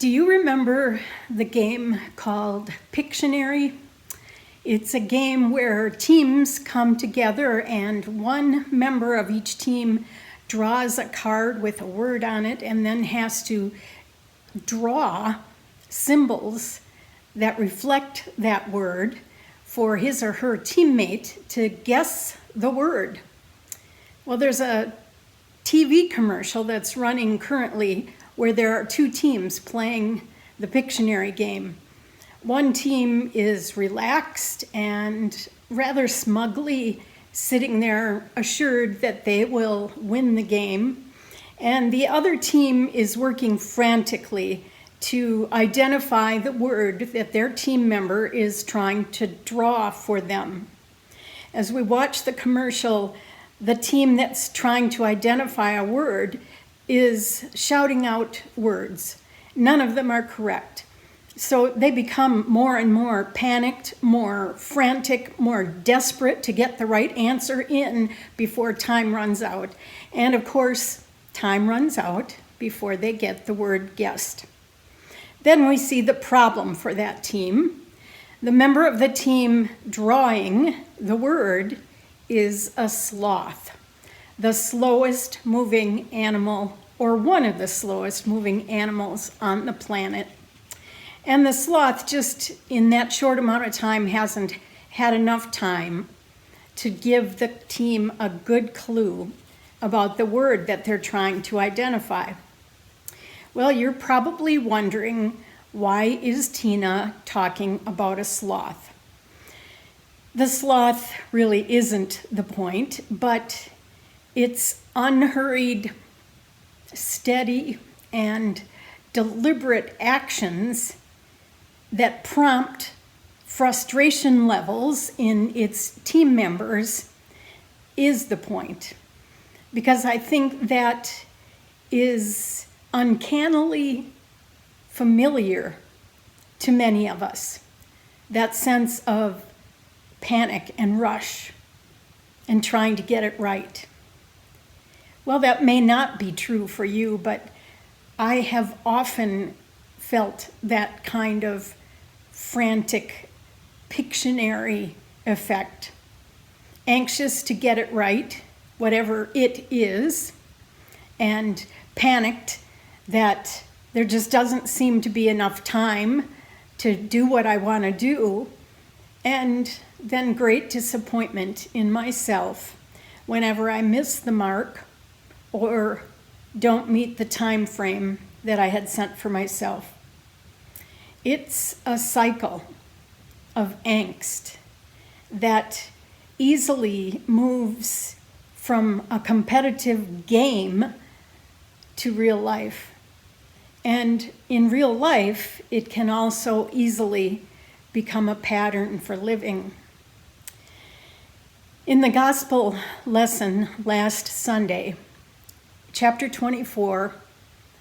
Do you remember the game called Pictionary? It's a game where teams come together and one member of each team draws a card with a word on it and then has to draw symbols that reflect that word for his or her teammate to guess the word. Well, there's a TV commercial that's running currently where there are two teams playing the Pictionary game. One team is relaxed and rather smugly sitting there assured that they will win the game. And the other team is working frantically to identify the word that their team member is trying to draw for them. As we watch the commercial, the team that's trying to identify a word is shouting out words. None of them are correct. So they become more and more panicked, more frantic, more desperate to get the right answer in before time runs out. And of course, time runs out before they get the word guessed. Then we see the problem for that team. The member of the team drawing the word is a sloth, the slowest moving animal, or one of the slowest moving animals on the planet. And the sloth just in that short amount of time hasn't had enough time to give the team a good clue about the word that they're trying to identify. Well, you're probably wondering, why is Tina talking about a sloth? The sloth really isn't the point, but it's unhurried, steady, and deliberate actions that prompt frustration levels in its team members is the point. Because I think that is uncannily familiar to many of us. That sense of panic and rush and trying to get it right. Well, that may not be true for you, but I have often felt that kind of frantic Pictionary effect. Anxious to get it right, whatever it is, and panicked that there just doesn't seem to be enough time to do what I want to do, and then great disappointment in myself whenever I miss the mark or don't meet the time frame that I had set for myself. It's a cycle of angst that easily moves from a competitive game to real life. And in real life, it can also easily become a pattern for living. In the gospel lesson last Sunday, chapter 24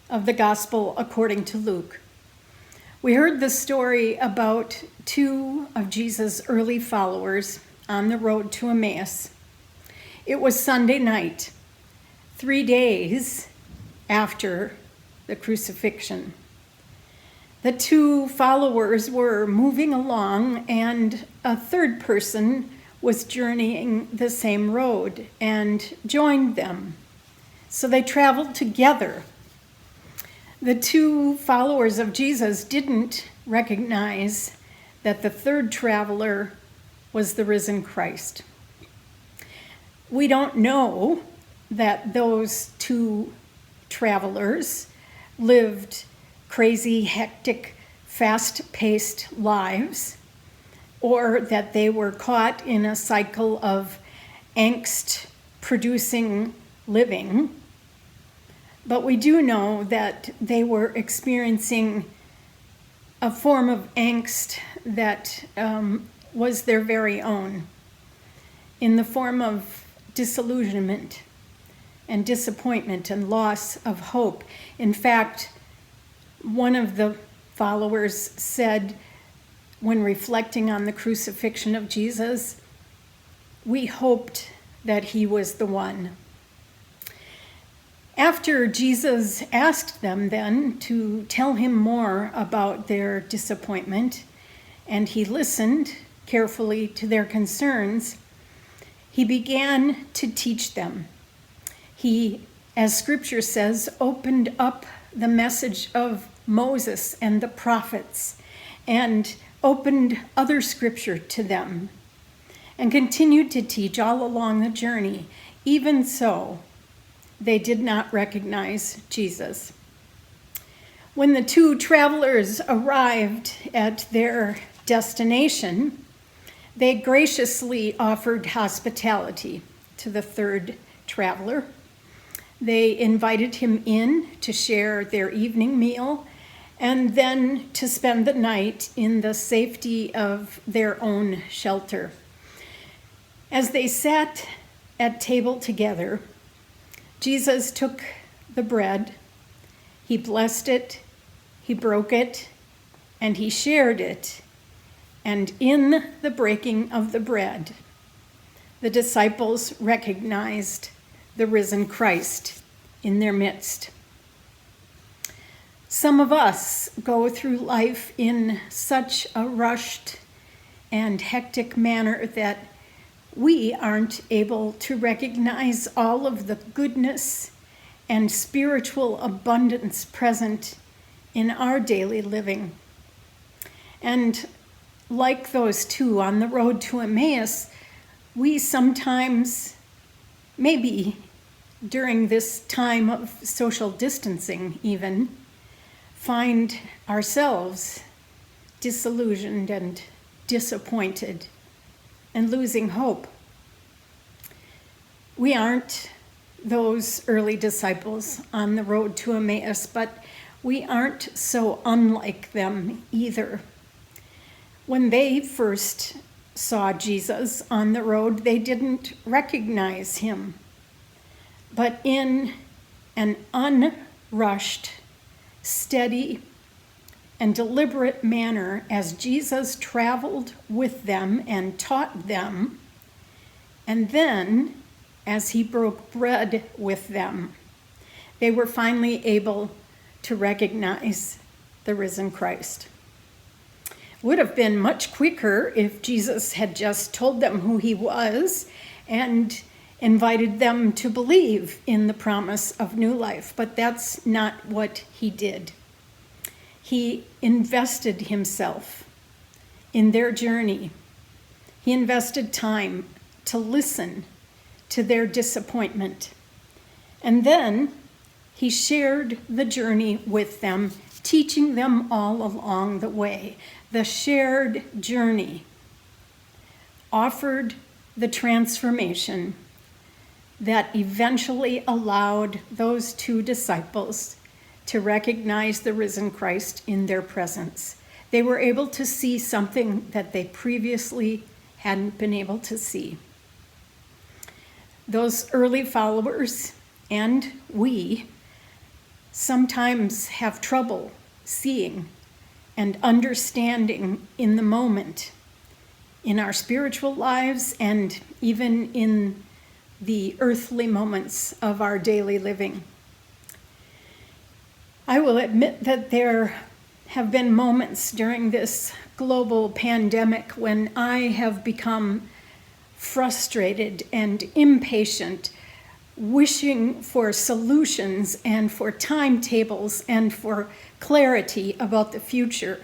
of the Gospel according to Luke, we heard the story about two of Jesus' early followers on the road to Emmaus. It was Sunday night, 3 days after the crucifixion. The two followers were moving along, and a third person was journeying the same road and joined them. So they traveled together. The two followers of Jesus didn't recognize that the third traveler was the risen Christ. We don't know that those two travelers lived crazy, hectic, fast-paced lives, or that they were caught in a cycle of angst-producing living. But we do know that they were experiencing a form of angst that was their very own, in the form of disillusionment and disappointment and loss of hope. In fact, one of the followers said, when reflecting on the crucifixion of Jesus, "We hoped that he was the one." After Jesus asked them then to tell him more about their disappointment, and he listened carefully to their concerns, he began to teach them. He, as Scripture says, opened up the message of Moses and the prophets and opened other Scripture to them and continued to teach all along the journey. Even so, they did not recognize Jesus. When the two travelers arrived at their destination, they graciously offered hospitality to the third traveler. They invited him in to share their evening meal and then to spend the night in the safety of their own shelter. As they sat at table together, Jesus took the bread, he blessed it, he broke it, and he shared it. And in the breaking of the bread, the disciples recognized the risen Christ in their midst. Some of us go through life in such a rushed and hectic manner that we aren't able to recognize all of the goodness and spiritual abundance present in our daily living. And like those two on the road to Emmaus, we sometimes, maybe during this time of social distancing even, find ourselves disillusioned and disappointed and losing hope. We aren't those early disciples on the road to Emmaus, but we aren't so unlike them either. When they first saw Jesus on the road, they didn't recognize him. But in an unrushed, steady, and deliberate manner, as Jesus traveled with them and taught them, and then as he broke bread with them, they were finally able to recognize the risen Christ. Would have been much quicker if Jesus had just told them who he was and invited them to believe in the promise of new life, but that's not what he did. He invested himself in their journey. He invested time to listen to their disappointment. And then he shared the journey with them, teaching them all along the way. The shared journey offered the transformation that eventually allowed those two disciples to recognize the risen Christ in their presence. They were able to see something that they previously hadn't been able to see. Those early followers and we sometimes have trouble seeing and understanding in the moment, in our spiritual lives and even in the earthly moments of our daily living. I will admit that there have been moments during this global pandemic when I have become frustrated and impatient, wishing for solutions and for timetables and for clarity about the future.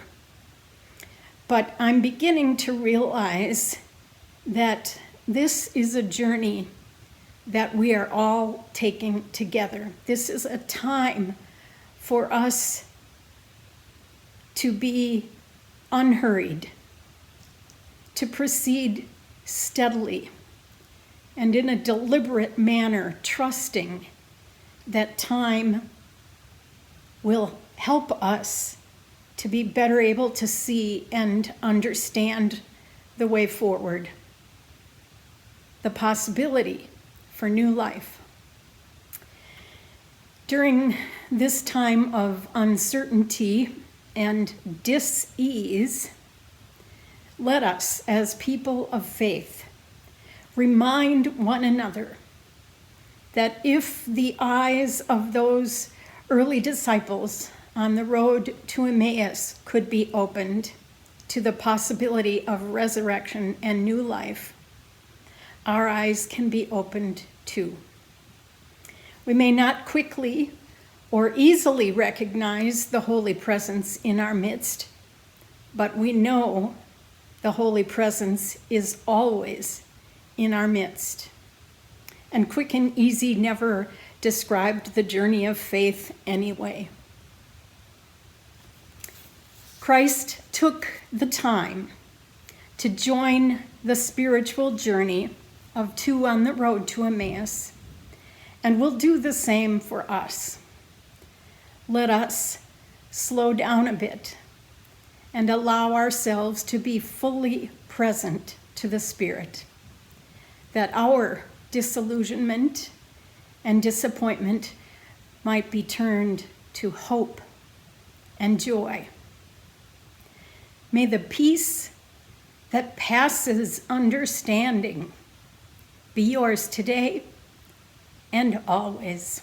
But I'm beginning to realize that this is a journey that we are all taking together. This is a time for us to be unhurried, to proceed steadily and in a deliberate manner, trusting that time will help us to be better able to see and understand the way forward, the possibility for new life. During this time of uncertainty and dis-ease, let us, as people of faith, remind one another that if the eyes of those early disciples on the road to Emmaus could be opened to the possibility of resurrection and new life, our eyes can be opened too. We may not quickly or easily recognize the Holy Presence in our midst, but we know the Holy Presence is always in our midst. And quick and easy never described the journey of faith anyway. Christ took the time to join the spiritual journey of two on the road to Emmaus, and will do the same for us. Let us slow down a bit and allow ourselves to be fully present to the Spirit, that our disillusionment and disappointment might be turned to hope and joy. May the peace that passes understanding be yours today and always.